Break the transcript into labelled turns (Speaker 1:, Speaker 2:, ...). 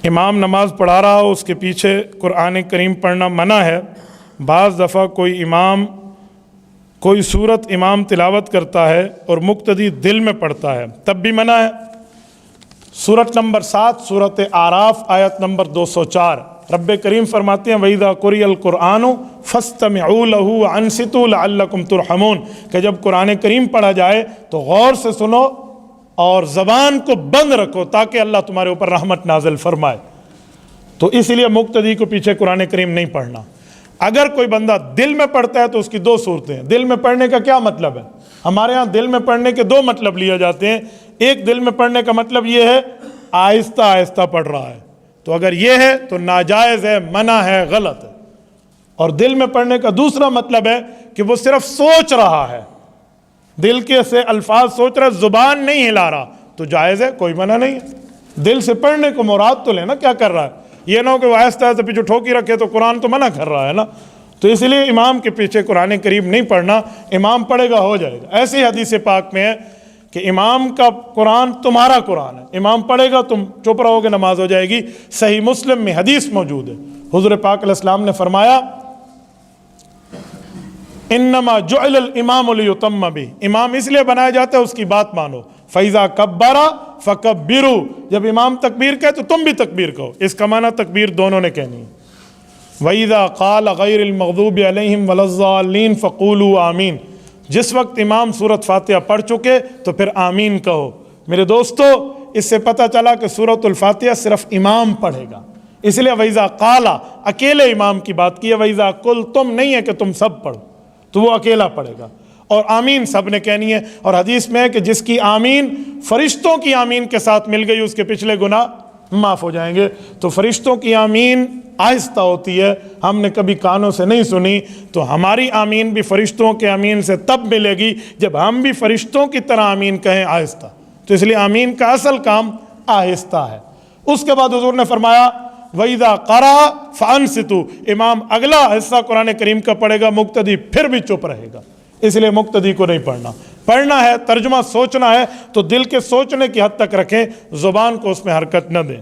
Speaker 1: امام نماز پڑھا رہا ہو، اس کے پیچھے قرآن کریم پڑھنا منع ہے۔ بعض دفعہ کوئی سورت امام تلاوت کرتا ہے اور مقتدی دل میں پڑھتا ہے، تب بھی منع ہے۔ سورت نمبر 7 سورت اعراف آیت نمبر 204، رب کریم فرماتے ہیں وَإِذَا قُرِئَ الْقُرْآنُ فَاسْتَمِعُوا لَهُ وَأَنصِتُوا لَعَلَّكُمْ تُرْحَمُونَ کہ جب قرآن کریم پڑھا جائے تو غور سے سنو اور زبان کو بند رکھو تاکہ اللہ تمہارے اوپر رحمت نازل فرمائے۔ تو اس لیے مقتدی کو پیچھے قرآن کریم نہیں پڑھنا۔ اگر کوئی بندہ دل میں پڑھتا ہے تو اس کی دو صورتیں ہیں۔ دل میں پڑھنے کا کیا مطلب ہے؟ ہمارے ہاں دل میں پڑھنے کے دو مطلب لیے جاتے ہیں۔ ایک دل میں پڑھنے کا مطلب یہ ہے آہستہ آہستہ پڑھ رہا ہے، تو اگر یہ ہے تو ناجائز ہے، منع ہے، غلط ہے۔ اور دل میں پڑھنے کا دوسرا مطلب ہے کہ وہ صرف سوچ رہا ہے، دل کے سے الفاظ سوچ رہا ہے، زبان نہیں ہلا رہا، تو جائز ہے، کوئی منع نہیں ہے۔ دل سے پڑھنے کو مراد تو لینا کیا کر رہا ہے، یہ نہ ہو کہ وہ آہستہ آہستہ پیچھے ٹھوکی رکھے تو قرآن تو منع کر رہا ہے نا۔ تو اس لیے امام کے پیچھے قرآن کریم نہیں پڑھنا، امام پڑھے گا ہو جائے گا۔ ایسی حدیث پاک میں ہے کہ امام کا قرآن تمہارا قرآن ہے، امام پڑھے گا تم چپ رہو گے، نماز ہو جائے گی۔ صحیح مسلم میں حدیث موجود ہے، حضور پاک علیہ السلام نے فرمایا انما جعل الامام لیتم بہ، امام اس لیے بنایا جاتا ہے اس کی بات مانو۔ فیضا کبرا فکبروا، جب امام تکبیر کہے تو تم بھی تکبیر کہو، اس کا معنی تکبیر دونوں نے کہنی ہے۔ وَإِذَا قَالَ غَيْرِ الْمَغْضُوبِ عَلَيْهِمْ وَلَا الضَّالِّينَ فَقُولُوا آمین، جس وقت امام سورۃ فاتحہ پڑھ چکے تو پھر آمین کہو۔ میرے دوستو، اس سے پتہ چلا کہ سورۃ الفاتحہ صرف امام پڑھے گا، اس لیے وَإِذَا قَالَ اکیلے امام کی بات کی ہے، وَإِذَا قُلْتُم نہیں ہے کہ تم سب پڑھو، تو وہ اکیلا پڑھے گا۔ اور آمین سب نے کہنی ہے، اور حدیث میں ہے کہ جس کی آمین فرشتوں کی آمین کے ساتھ مل گئی اس کے پچھلے گناہ معاف ہو جائیں گے۔ تو فرشتوں کی آمین آہستہ ہوتی ہے، ہم نے کبھی کانوں سے نہیں سنی، تو ہماری آمین بھی فرشتوں کے آمین سے تب ملے گی جب ہم بھی فرشتوں کی طرح آمین کہیں آہستہ۔ تو اس لیے آمین کا اصل کام آہستہ ہے۔ اس کے بعد حضور نے فرمایا وَإِذَا قَرَأَ فَأَنصِتُوا، امام اگلا حصہ قرآن کریم کا پڑھے گا، مقتدی پھر بھی چپ رہے گا۔ اس لیے مقتدی کو نہیں پڑھنا ہے، ترجمہ سوچنا ہے تو دل کے سوچنے کی حد تک رکھیں، زبان کو اس میں حرکت نہ دیں۔